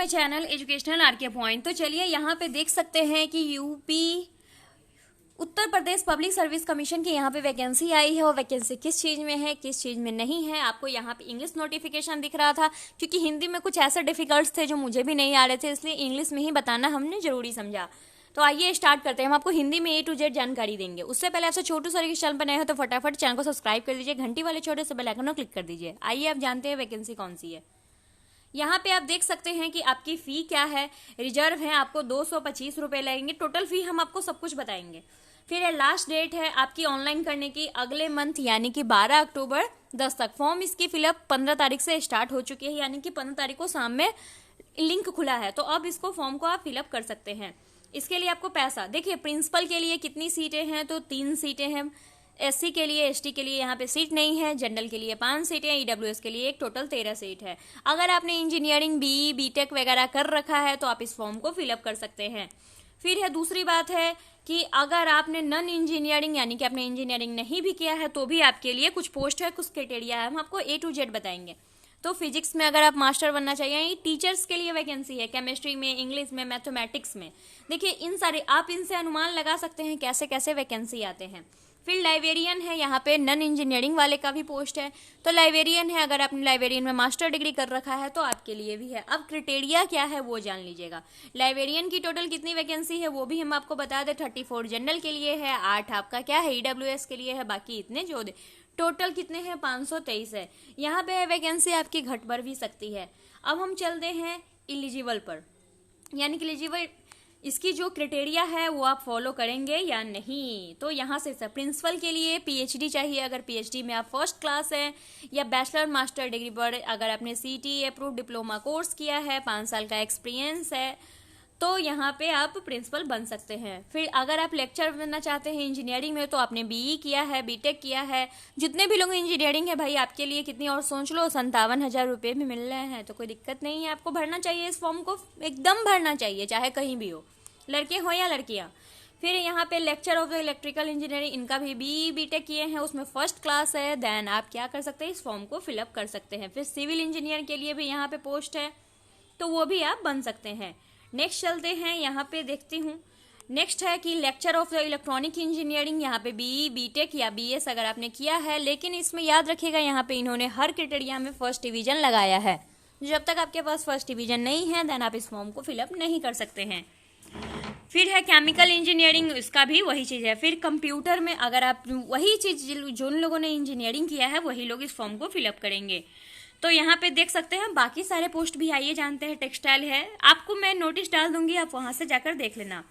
My channel educational RK point. तो चलिए यहाँ पे देख सकते हैं कि UP Uttar Pradesh public service commission की यहाँ पे वैकेंसी आई है और वैकेंसी किस चीज़ में है किस चीज़ में नहीं है। आपको यहाँ पे इंग्लिश नोटिफिकेशन दिख रहा था क्योंकि हिंदी में कुछ ऐसे डिफिकल्ट्स थे जो मुझे भी नहीं आ रहे थे, इसलिए इंग्लिश में ही बताना हमने जरूरी समझा। तो आइए स्टार्ट करते हैं। हम आपको हिंदी में A to Z जानकारी देंगे। उससे पहले आपसे छोटू सर के चैनल पर नए हो तो फटाफट चैनल को सब्सक्राइब कर दीजिए, घंटी वाले छोटे से बेल आइकन को क्लिक कर दीजिए। आइए आप जानते हैं वैकेंसी कौन सी है। यहाँ पे आप देख सकते हैं कि आपकी फी क्या है। रिजर्व है, आपको 225 रुपए लगेंगे। टोटल फी हम आपको सब कुछ बताएंगे। फिर लास्ट डेट है आपकी ऑनलाइन करने की अगले मंथ यानी कि 12 अक्टूबर 10 तक। फॉर्म इसकी फिलअप 15 तारीख से स्टार्ट हो चुकी है, यानी कि 15 तारीख को शाम में लिंक खुला है। तो अब इसको फॉर्म को आप फिलअप कर सकते हैं। इसके लिए आपको पैसा देखिए, प्रिंसिपल के लिए कितनी सीटें हैं तो 3 सीटें हैं। एससी के लिए एसटी के लिए यहाँ पे सीट नहीं है। जनरल के लिए 5 सीटें, ईडब्ल्यूएस के लिए एक टोटल 13 सीट है। अगर आपने इंजीनियरिंग बीई बीटेक वगैरह कर रखा है तो आप इस फॉर्म को फिलअप कर सकते हैं। फिर है दूसरी बात है कि अगर आपने नॉन इंजीनियरिंग यानी कि आपने इंजीनियरिंग नहीं भी किया है तो भी आपके लिए कुछ पोस्ट है, कुछ क्राइटेरिया है, हम आपको A to Z बताएंगे। तो फिजिक्स में अगर आप मास्टर बनना चाहिए, टीचर्स के लिए वैकेंसी है, केमिस्ट्री में, इंग्लिश में, मैथमेटिक्स में। देखिए इन सारे आप इनसे अनुमान लगा सकते हैं कैसे कैसे वैकेंसी आते हैं। फिर लाइब्रेरियन है, यहाँ पे नॉन इंजीनियरिंग वाले का भी पोस्ट है। तो लाइब्रेरियन है, अगर आपने लाइब्रेरियन में मास्टर डिग्री कर रखा है तो आपके लिए भी है। अब क्राइटेरिया क्या है वो जान लीजिएगा। लाइब्रेरियन की टोटल कितनी वैकेंसी है वो भी हम आपको बता दें। 34 जनरल के लिए है, 8 आपका क्या है ईडब्ल्यूएस के लिए है, बाकी इतने जो दे टोटल कितने हैं 523 है। यहाँ पे वैकेंसी आपकी घट बढ़ भी सकती है। अब हम चलते हैं इलिजिबल पर, यानी कि इलिजिबल इसकी जो क्राइटेरिया है वो आप फॉलो करेंगे या नहीं। तो यहाँ से प्रिंसिपल के लिए पीएचडी चाहिए, अगर पीएचडी में आप फर्स्ट क्लास हैं, या बैचलर मास्टर डिग्री पर अगर आपने सीटी अप्रूव डिप्लोमा कोर्स किया है, 5 साल का एक्सपीरियंस है, तो यहाँ पे आप प्रिंसिपल बन सकते हैं। फिर अगर आप लेक्चर बनना चाहते हैं इंजीनियरिंग में तो आपने बीई किया है, बीटेक किया है, जितने भी लोग इंजीनियरिंग है भाई आपके लिए कितनी और सोच लो 57,000 रुपये भी मिल रहे हैं, तो कोई दिक्कत नहीं है। आपको भरना चाहिए इस फॉर्म को, एकदम भरना चाहिए, चाहे कहीं भी हो, लड़के हो या लड़कियाँ। फिर यहाँ पे लेक्चर ऑफ इलेक्ट्रिकल इंजीनियरिंग, इनका भी बीई बीटेक किए हैं, उसमें फर्स्ट क्लास है, देन आप क्या कर सकते हैं इस फॉर्म को फिलअप कर सकते हैं। फिर सिविल इंजीनियर के लिए भी यहाँ पे पोस्ट है, तो वो भी आप बन सकते हैं। नेक्स्ट चलते हैं, यहाँ पे देखती हूँ। नेक्स्ट है कि lecture of the electronic engineering, यहाँ पे बीई बीटेक या बीएस अगर आपने किया है, लेकिन इसमें याद रखिएगा यहाँ पे इन्होंने हर क्राइटेरिया में फर्स्ट डिवीजन लगाया है। जब तक आपके पास फर्स्ट डिवीजन नहीं है देन आप इस फॉर्म को फिलअप नहीं कर सकते हैं। फिर है केमिकल इंजीनियरिंग, इसका भी वही चीज़ है। फिर कंप्यूटर में अगर आप वही चीज़ जिन लोगों ने इंजीनियरिंग किया है वही लोग इस फॉर्म को फिलअप करेंगे। तो यहाँ पे देख सकते हैं बाकी सारे पोस्ट भी आइए जानते हैं। टेक्सटाइल है, आपको मैं नोटिस डाल दूंगी, आप वहाँ से जाकर देख लेना।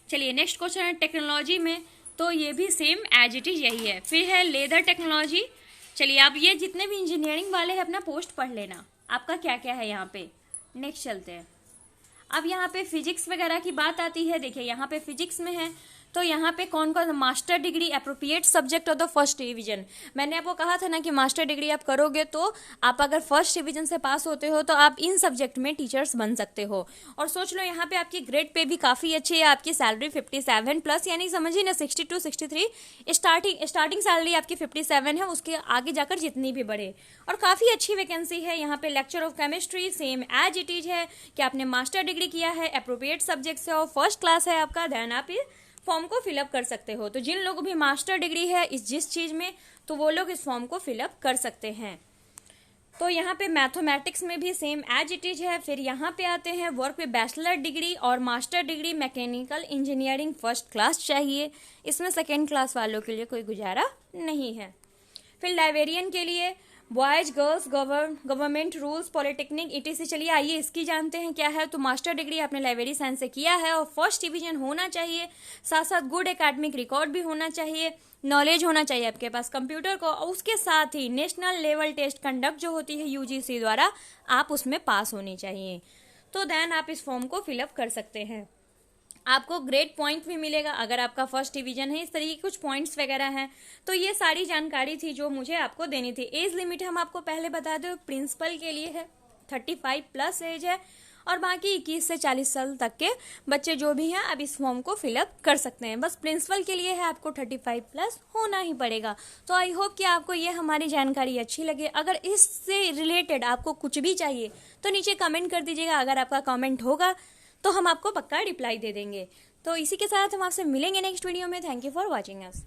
चलिए नेक्स्ट क्वेश्चन है टेक्नोलॉजी में, तो ये भी सेम एज इट इज यही है। फिर है लेदर टेक्नोलॉजी। चलिए आप ये जितने भी इंजीनियरिंग वाले हैं अपना पोस्ट पढ़ लेना आपका क्या क्या है यहाँ पे। नेक्स्ट चलते हैं। अब यहाँ पे फिजिक्स वगैरह की बात आती है। देखिए यहाँ पे फिजिक्स में है तो यहाँ पे कौन कौन master degree appropriate subject of the first division. मैंने आपको कहा था ना कि मास्टर डिग्री आप करोगे तो आप अगर फर्स्ट डिवीजन से पास होते हो तो आप इन सब्जेक्ट में टीचर्स बन सकते हो। और सोच लो यहाँ पे आपकी ग्रेड पे भी काफ़ी अच्छी है, आपकी सैलरी 57 प्लस, यानी समझिए ना 62 63 स्टार्टिंग सैलरी आपकी 57 है, उसके आगे जाकर जितनी भी बढ़े। और काफ़ी अच्छी वैकेंसी है। यहाँ पे lecture of chemistry same as it is है कि आपने मास्टर डिग्री किया है, अप्रोप्रिएट सब्जेक्ट से और फर्स्ट क्लास है आपका, देन आप फॉर्म को फिलअप कर सकते हो। तो जिन लोगों भी मास्टर डिग्री है इस जिस चीज़ में तो वो लोग इस फॉर्म को फिलअप कर सकते हैं। तो यहाँ पे मैथमेटिक्स में भी सेम एज इट इज है। फिर यहाँ पे आते हैं वर्क पे बैचलर डिग्री और master degree mechanical engineering first class चाहिए, इसमें सेकेंड क्लास वालों के लिए कोई गुजारा नहीं है। फिर लाइब्रेरियन के लिए boys girls government rules polytechnic ETC। चलिए आइए इसकी जानते हैं क्या है। तो मास्टर डिग्री आपने लाइब्रेरी साइंस से किया है और फर्स्ट डिवीजन होना चाहिए, साथ साथ गुड एकेडमिक रिकॉर्ड भी होना चाहिए, नॉलेज होना चाहिए आपके पास कंप्यूटर को, और उसके साथ ही नेशनल लेवल टेस्ट कंडक्ट जो होती है UGC द्वारा आप उसमें पास होनी चाहिए। तो देन आप इस फॉर्म को फिलअप कर सकते हैं। आपको ग्रेड पॉइंट भी मिलेगा अगर आपका फर्स्ट डिवीजन है, इस तरीके के कुछ पॉइंट्स वगैरह हैं। तो ये सारी जानकारी थी जो मुझे आपको देनी थी। एज लिमिट हम आपको पहले बता दें, प्रिंसिपल के लिए है 35 प्लस एज है, और बाकी 21 से 40 साल तक के बच्चे जो भी हैं अब इस फॉर्म को फिलअप कर सकते हैं। बस प्रिंसिपल के लिए है आपको 35+ होना ही पड़ेगा। तो आई होप कि आपको ये हमारी जानकारी अच्छी लगे। अगर इससे रिलेटेड आपको कुछ भी चाहिए तो नीचे कमेंट कर दीजिएगा। अगर आपका कमेंट होगा तो हम आपको पक्का रिप्लाई दे देंगे। तो इसी के साथ हम आपसे मिलेंगे नेक्स्ट वीडियो में। Thank you for watching us.